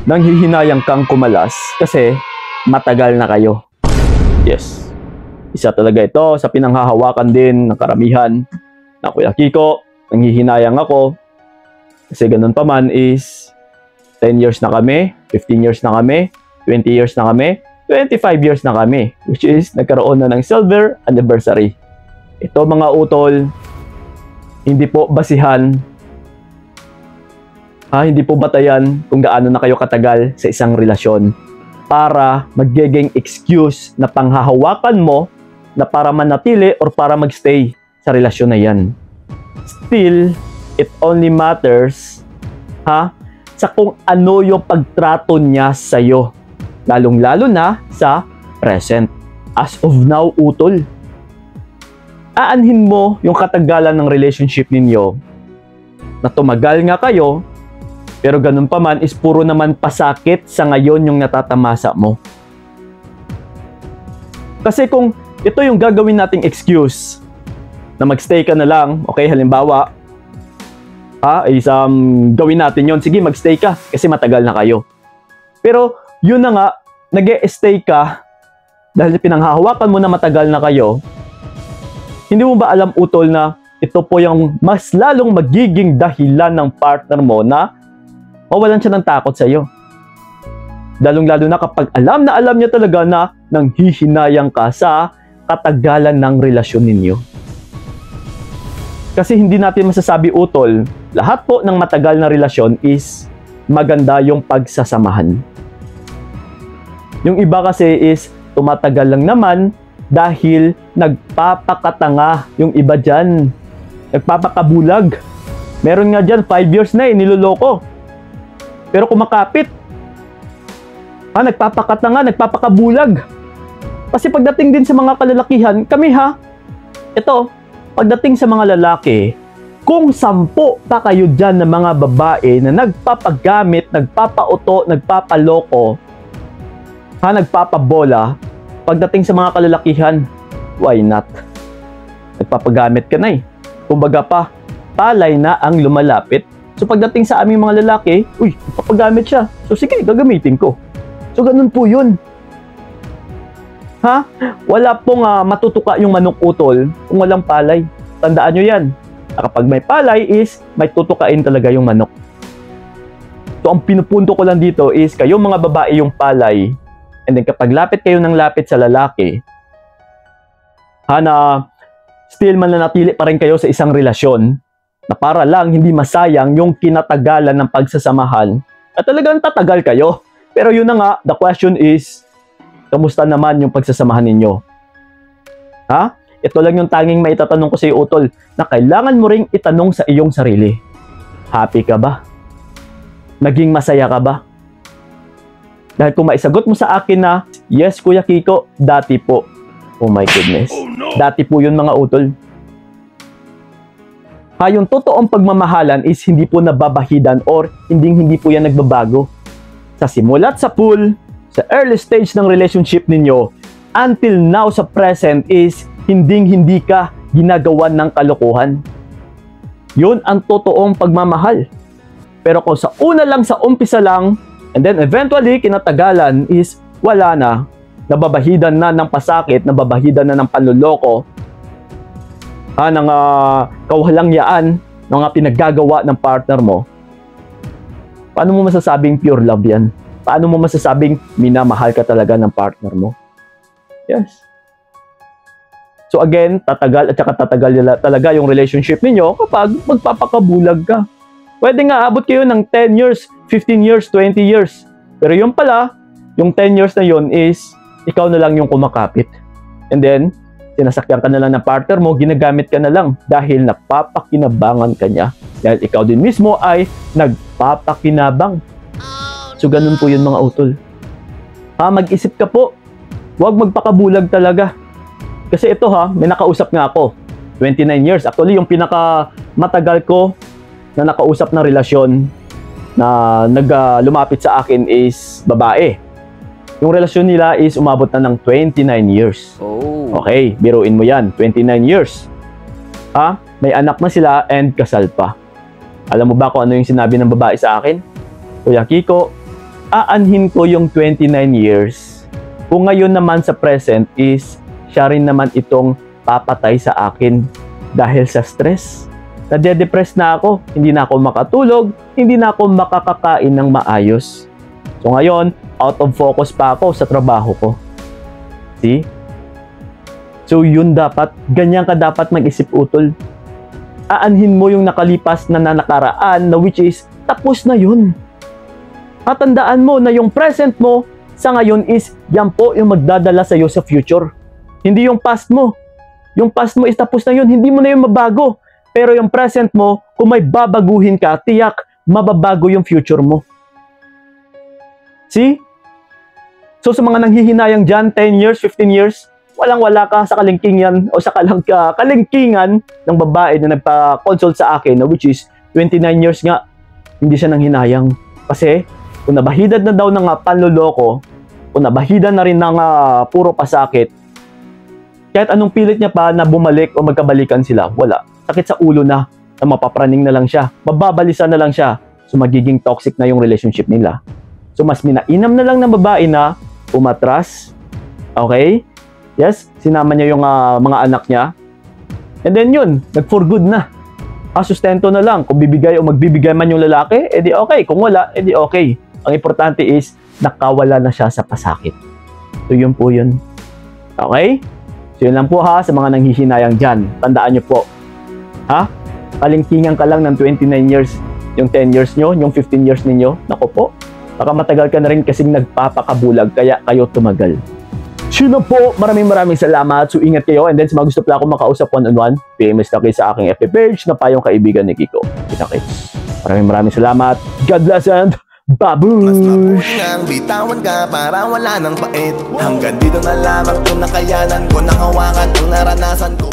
nanghihinayang kang kumalas kasi matagal na kayo. Yes. Isa talaga ito sa pinanghahawakan din ng karamihan na Kuya Kiko, nanghihinayang ako. Kasi ganun pa man is 10 years na kami, 15 years na kami, 20 years na kami, 25 years na kami. Which is nagkaroon na ng silver anniversary. Ito mga utol, hindi po basihan, hindi po batayan kung gaano na kayo katagal sa isang relasyon para magiging excuse na panghahawakan mo na para manatili or para magstay sa relasyon na yan. Still, it only matters sa kung ano yung pagtrato niya sa'yo. Lalong-lalo na sa present. As of now, utol. Aanhin mo yung katagalan ng relationship ninyo na tumagal nga kayo, pero ganun pa man is puro naman pasakit sa ngayon yung natatamasa mo. Kasi kung ito yung gagawin nating excuse na magstay ka na lang, okay, halimbawa, gawin natin yon, sige magstay ka kasi matagal na kayo. Pero yun na nga, nag-e-stay ka dahil pinanghahawakan mo na matagal na kayo. Hindi mo ba alam, utol, na ito po yung mas lalong magiging dahilan ng partner mo na mawalan siya ng takot sa iyo. Lalong-lalo na kapag alam niya talaga na nanghihinayang ka sa katagalan ng relasyon ninyo. Kasi hindi natin masasabi, utol, lahat po ng matagal na relasyon is maganda yung pagsasamahan. Yung iba kasi is tumatagal lang naman dahil nagpapakatanga yung iba dyan. Nagpapakabulag. Meron nga dyan, 5 years na niloloko. Pero kumakapit. Nagpapakatanga, nagpapakabulag. Kasi pagdating din sa mga kalalakihan, kami ito, pagdating sa mga lalaki, kung 10 pa kayo dyan ng mga babae na nagpapagamit, nagpapauto, nagpapaloko, nagpapabola, pagdating sa mga kalalakihan, why not? Nagpapagamit ka na Kumbaga pa, palay na ang lumalapit. So pagdating sa aming mga lalaki, nagpapagamit siya. So sige, gagamitin ko. So ganun po yun. Wala pong matutuka yung manok, utol kung walang palay. Tandaan nyo yan. Kapag may palay is, may tutukain talaga yung manok. So ang pinupunto ko lang dito is, kayong mga babae yung palay. And then kapag lapit kayo ng lapit sa lalaki, na still mananatili pa rin kayo sa isang relasyon na para lang hindi masayang yung kinatagalan ng pagsasamahan at talagang tatagal kayo. Pero yun na nga, the question is, kamusta naman yung pagsasamahan ninyo? Ito lang yung tanging maitatanong ko sa iyo, utol, na kailangan mo ring itanong sa iyong sarili. Happy ka ba? Naging masaya ka ba? Dahil kung maisagot mo sa akin na, yes, Kuya Kiko, dati po. Oh my goodness. Dati po yun, mga utol. Yung totoong pagmamahalan is hindi po nababahidan or hindi po yan nagbabago. Sa simulat sa pool, sa early stage ng relationship ninyo, until now sa present is hindi ka ginagawan ng kalokohan. Yun ang totoong pagmamahal. Pero kung sa una lang, sa umpisa lang, and then eventually, kinatagalan is wala na. Nababahidan na ng pasakit, nababahidan na ng panloloko, ng kawalangyaan, ng mga pinaggagawa ng partner mo. Paano mo masasabing pure love yan? Paano mo masasabing minamahal ka talaga ng partner mo? Yes. So again, tatagal at saka tatagal talaga yung relationship ninyo kapag magpapakabulag ka. Pwede nga abot kayo ng 10 years, 15 years, 20 years. Pero yung pala, yung 10 years na yun is, ikaw na lang yung kumakapit. And then, sinasakyan ka na lang ng partner mo, ginagamit ka na lang dahil napapakinabangan ka niya. Dahil ikaw din mismo ay nagpapakinabang. So, ganun po yun, mga utol. Mag-isip ka po. Huwag magpakabulag talaga. Kasi ito may nakausap nga ako. 29 years. Actually, yung pinakamatagal ko na nakausap na relasyon na lumapit sa akin is babae. Yung relasyon nila is umabot na ng 29 years. Oh. Okay, biruin mo yan. 29 years. May anak na sila and kasal pa. Alam mo ba kung ano yung sinabi ng babae sa akin? Kuya Kiko, aanhin ko yung 29 years. Kung ngayon naman sa present is siya rin naman itong papatay sa akin dahil sa stress. Nade-depress na ako, hindi na ako makatulog, hindi na ako makakakain ng maayos. So ngayon, out of focus pa ako sa trabaho ko. See? So yun dapat, ganyan ka dapat mag-isip, utol. Aanhin mo yung nakalipas na nakaraan na which is tapos na yun. At tandaan mo na yung present mo sa ngayon is yan po yung magdadala sa iyo sa future. Hindi yung past mo. Yung past mo is tapos na yun, hindi mo na yung mabago. Pero yung present mo, kung may babaguhin ka, tiyak, mababago yung future mo. See? So sa mga nanghihinayang dyan, 10 years, 15 years, walang-wala ka sa kalingkingan o sa kalingkingan ng babae na nagpa-consult sa akin, which is 29 years nga, hindi siya nanghinayang. Kasi kung nabahidad na daw ng panloloko, kung nabahidan na rin ng puro pasakit, kahit anong pilit niya pa na bumalik o magkabalikan sila, wala. Sakit sa ulo na mapapraning na lang siya, mababalisan na lang siya, so magiging toxic na yung relationship nila. So mas minainam na lang ng babae na umatras, okay? Yes, sinama niya yung mga anak niya, and then yun, nag-for good na. Sustento na lang, kung bibigay o magbibigay man yung lalaki, edi okay, kung wala, edi okay. Ang importante is, nakawala na siya sa pasakit. So yun po yun. Okay? So yun lang po ha, sa mga nanghihinayang dyan. Tandaan nyo po. Ha? Kalingkingan ka lang ng 29 years, yung 10 years nyo, yung 15 years ninyo. Naku po, baka matagal ka na rin kasing nagpapakabulag, kaya kayo tumagal. So yun po, maraming salamat. So ingat kayo, and then sa mga gusto pala akong makausap one-on-one, PMS na kayo sa aking FB page na Payong Kaibigan ni Kiko. Kita-kits. Maraming salamat. God bless and babush! Mas mabuti nang bitawan ka para wala nang pait. Hanggang dito na lamang kung nakayanan ko, nakawakan ang naranasan ko.